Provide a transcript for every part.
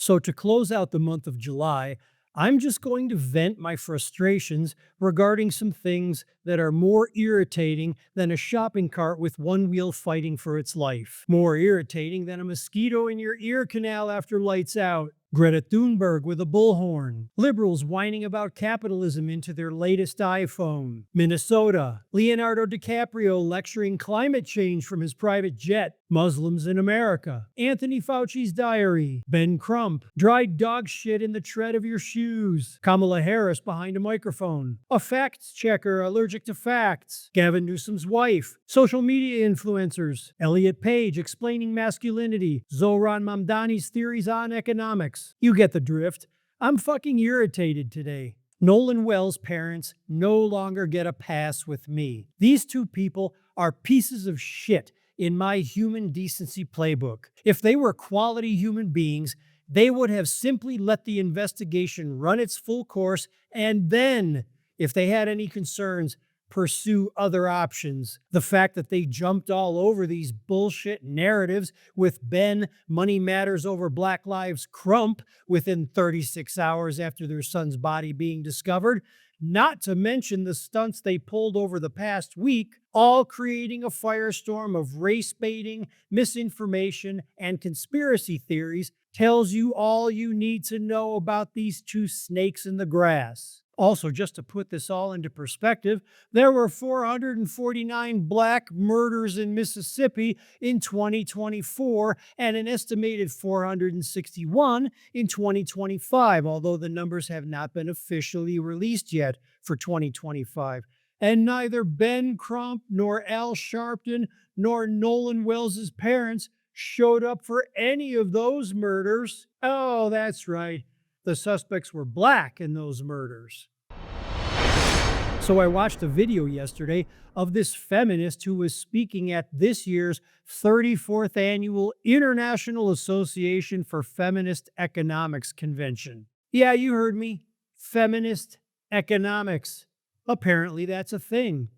So, to close out the month of July, I'm just going to vent my frustrations regarding some things that are more irritating than a shopping cart with one wheel fighting for its life. More irritating than a mosquito in your ear canal after lights out. Greta Thunberg with a bullhorn. Liberals whining about capitalism into their latest iPhone. Minnesota. Leonardo DiCaprio lecturing climate change from his private jet. Muslims in America. Anthony Fauci's diary. Ben Crump. Dried dog shit in the tread of your shoes. Kamala Harris behind a microphone. A facts checker allergic to facts. Gavin Newsom's wife. Social media influencers. Elliot Page explaining masculinity. Zohran Mamdani's theories on economics. You get the drift. I'm fucking irritated today. Nolan Wells' parents no longer get a pass with me. These two people are pieces of shit in my human decency playbook. If they were quality human beings, they would have simply let the investigation run its full course and then, if they had any concerns, pursue other options. The fact that they jumped all over these bullshit narratives with Ben Money Matters Over Black Lives Crump within 36 hours after their son's body being discovered, not to mention the stunts they pulled over the past week, all creating a firestorm of race baiting, misinformation, and conspiracy theories, tells you all you need to know about these two snakes in the grass. Also, just to put this all into perspective, there were 449 black murders in Mississippi in 2024 and an estimated 461 in 2025, although the numbers have not been officially released yet for 2025. And neither Ben Crump nor Al Sharpton nor Nolan Wells' parents showed up for any of those murders. Oh, that's right. The suspects were black in those murders. So I watched a video yesterday of this feminist who was speaking at this year's 34th Annual International Association for Feminist Economics Convention. Yeah, you heard me. Feminist economics. Apparently that's a thing.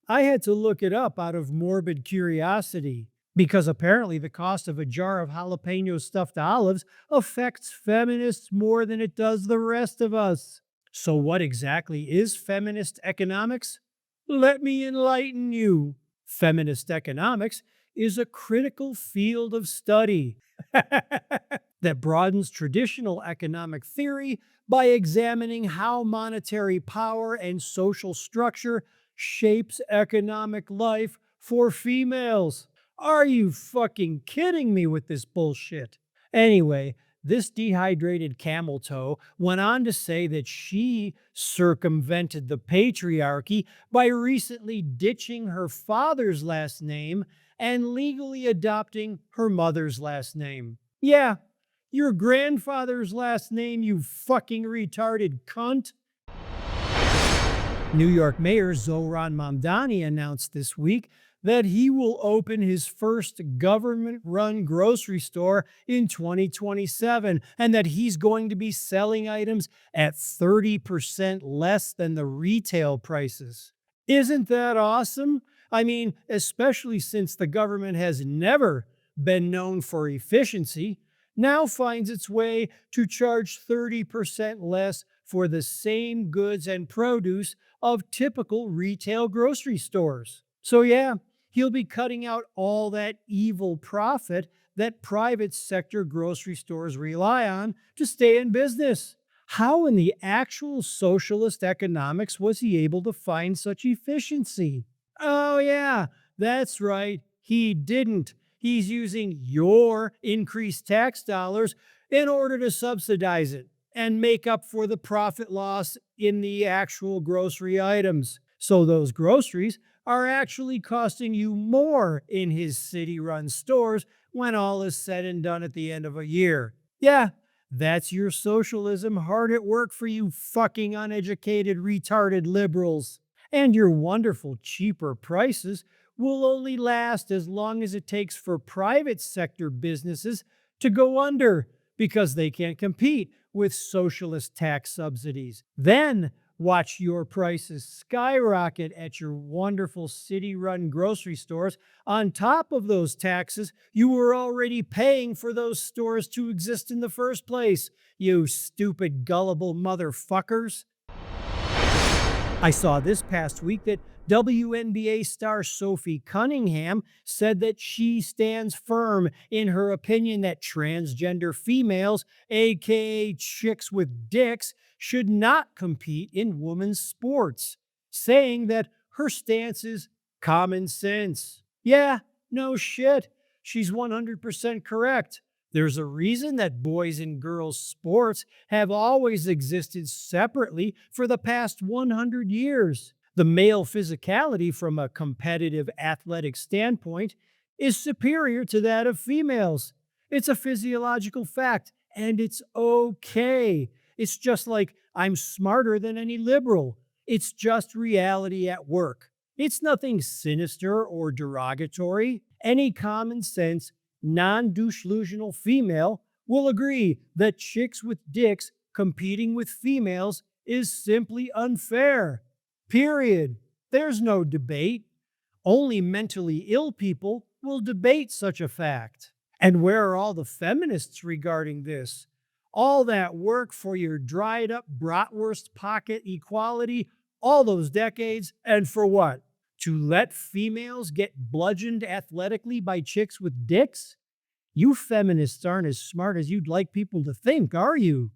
I had to look it up out of morbid curiosity, because apparently the cost of a jar of jalapeno stuffed olives affects feminists more than it does the rest of us. So what exactly is feminist economics? Let me enlighten you. Feminist economics is a critical field of study that broadens traditional economic theory by examining how monetary power and social structure shapes economic life for females. Are you fucking kidding me with this bullshit? Anyway, this dehydrated camel toe went on to say that she circumvented the patriarchy by recently ditching her father's last name and legally adopting her mother's last name. Yeah, your grandfather's last name, you fucking retarded cunt. New York Mayor Zohran Mamdani announced this week that he will open his first government-run grocery store in 2027 and that he's going to be selling items at 30% less than the retail prices. Isn't that awesome? I mean, especially since the government has never been known for efficiency, now finds its way to charge 30% less for the same goods and produce of typical retail grocery stores. So yeah, he'll be cutting out all that evil profit that private sector grocery stores rely on to stay in business. How in the actual socialist economics was he able to find such efficiency? Oh yeah, that's right, he didn't. He's using your increased tax dollars in order to subsidize it and make up for the profit loss in the actual grocery items. So those groceries are actually costing you more in his city-run stores when all is said and done at the end of a year. Yeah, that's your socialism hard at work for you fucking uneducated, retarded liberals. And your wonderful cheaper prices will only last as long as it takes for private sector businesses to go under because they can't compete with socialist tax subsidies. Then, watch your prices skyrocket at your wonderful city-run grocery stores on top of those taxes you were already paying for those stores to exist in the first place, you stupid, gullible motherfuckers. I saw this past week that WNBA star Sophie Cunningham said that she stands firm in her opinion that transgender females, aka chicks with dicks, should not compete in women's sports, saying that her stance is common sense. Yeah, no shit. She's 100% correct. There's a reason that boys and girls sports have always existed separately for the past 100 years. The male physicality from a competitive athletic standpoint is superior to that of females. It's a physiological fact, and it's okay. It's just like I'm smarter than any liberal. It's just reality at work. It's nothing sinister or derogatory. Any common sense non-douche-lusional female will agree that chicks with dicks competing with females is simply unfair. Period. There's no debate. Only mentally ill people will debate such a fact. And where are all the feminists regarding this? All that work for your dried up bratwurst pocket equality, all those decades, and for what? To let females get bludgeoned athletically by chicks with dicks? You feminists aren't as smart as you'd like people to think, are you?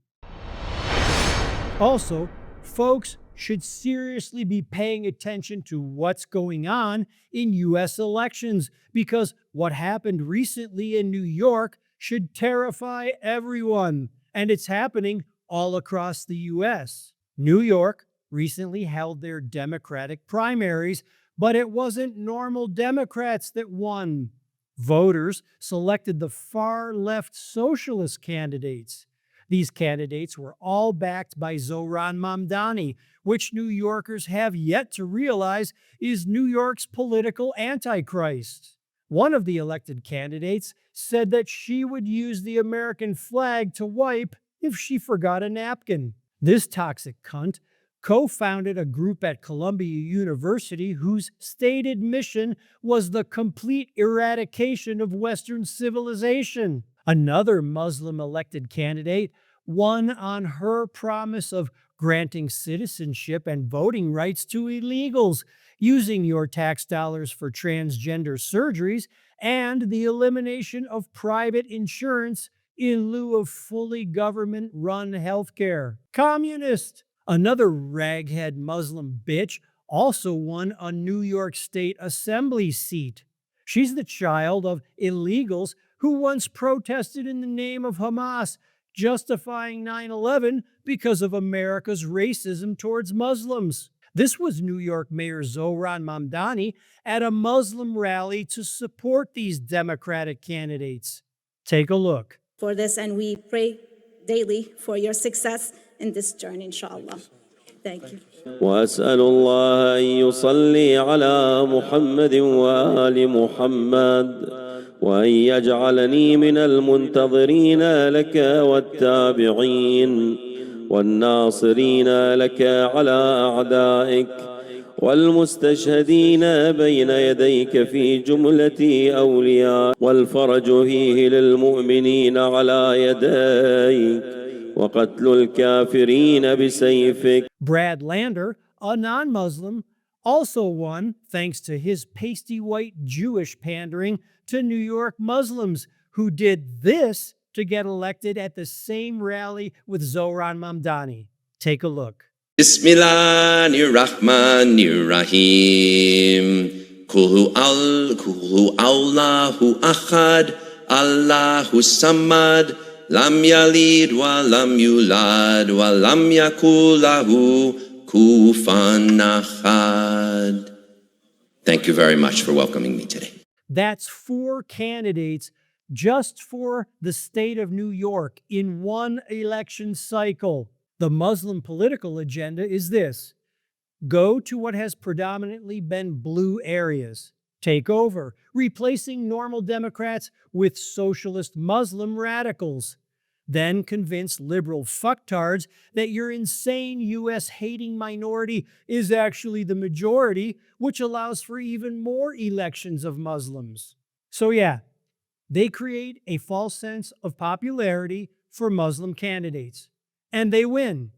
Also, folks should seriously be paying attention to what's going on in U.S. elections, because what happened recently in New York should terrify everyone, and it's happening all across the U.S. New York recently held their Democratic primaries, but it wasn't normal Democrats that won. Voters selected the far-left socialist candidates. These candidates were all backed by Zohran Mamdani, which New Yorkers have yet to realize is New York's political antichrist. One of the elected candidates said that she would use the American flag to wipe if she forgot a napkin. This toxic cunt co-founded a group at Columbia University whose stated mission was the complete eradication of Western civilization. Another Muslim elected candidate won on her promise of granting citizenship and voting rights to illegals, using your tax dollars for transgender surgeries, and the elimination of private insurance in lieu of fully government-run healthcare. Communist! Another raghead Muslim bitch also won a New York State Assembly seat. She's the child of illegals who once protested in the name of Hamas, justifying 9/11 because of America's racism towards Muslims. This was New York Mayor Zohran Mamdani at a Muslim rally to support these Democratic candidates. Take a look. For this, and we pray daily for your success in this journey, inshallah. Thank you. وأسأل الله أن يصلي على محمد وآل محمد وأن يجعلني من المنتظرين لك والتابعين والناصرين لك على أعدائك والمستشهدين بين يديك في جملة أولياء والفرج فيه للمؤمنين على يديك وقتل الكافرين بسيفك. Brad Lander, a non-Muslim, also won thanks to his pasty-white Jewish pandering to New York Muslims, who did this to get elected at the same rally with Zohran Mamdani. Take a look. Bismillahirrahmanirrahim. Kulhu Allahu Ahad, Allahu Samad. Lam yalid wa lam yulad wa lam yakul lahu kufuwan ahad. Thank you very much for welcoming me today. That's 4 candidates just for the state of New York in one election cycle. The Muslim political agenda is this: go to what has predominantly been blue areas, take over, replacing normal Democrats with socialist Muslim radicals. Then convince liberal fucktards that your insane US hating minority is actually the majority, which allows for even more elections of Muslims. So, yeah, they create a false sense of popularity for Muslim candidates. And they win.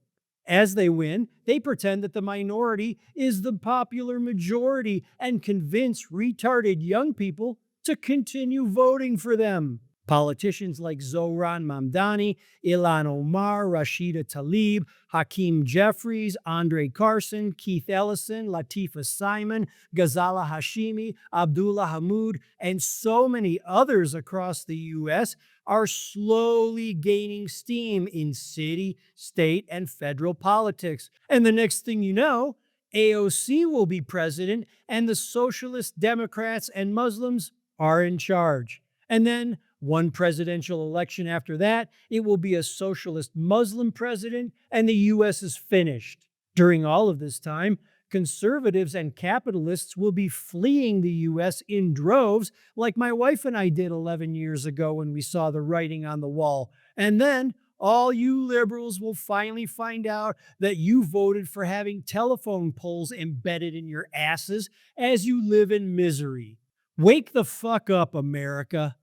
As they win, they pretend that the minority is the popular majority and convince retarded young people to continue voting for them. Politicians like Zohran Mamdani, Ilhan Omar, Rashida Tlaib, Hakeem Jeffries, Andre Carson, Keith Ellison, Latifah Simon, Ghazala Hashimi, Abdullah Hamoud, and so many others across the U.S. are slowly gaining steam in city, state, and federal politics. And the next thing you know, AOC will be president, and the Socialist Democrats and Muslims are in charge. And then, one presidential election after that, it will be a socialist Muslim president, and the U.S. is finished. During all of this time, conservatives and capitalists will be fleeing the U.S. in droves, like my wife and I did 11 years ago when we saw the writing on the wall. And then, all you liberals will finally find out that you voted for having telephone poles embedded in your asses as you live in misery. Wake the fuck up, America.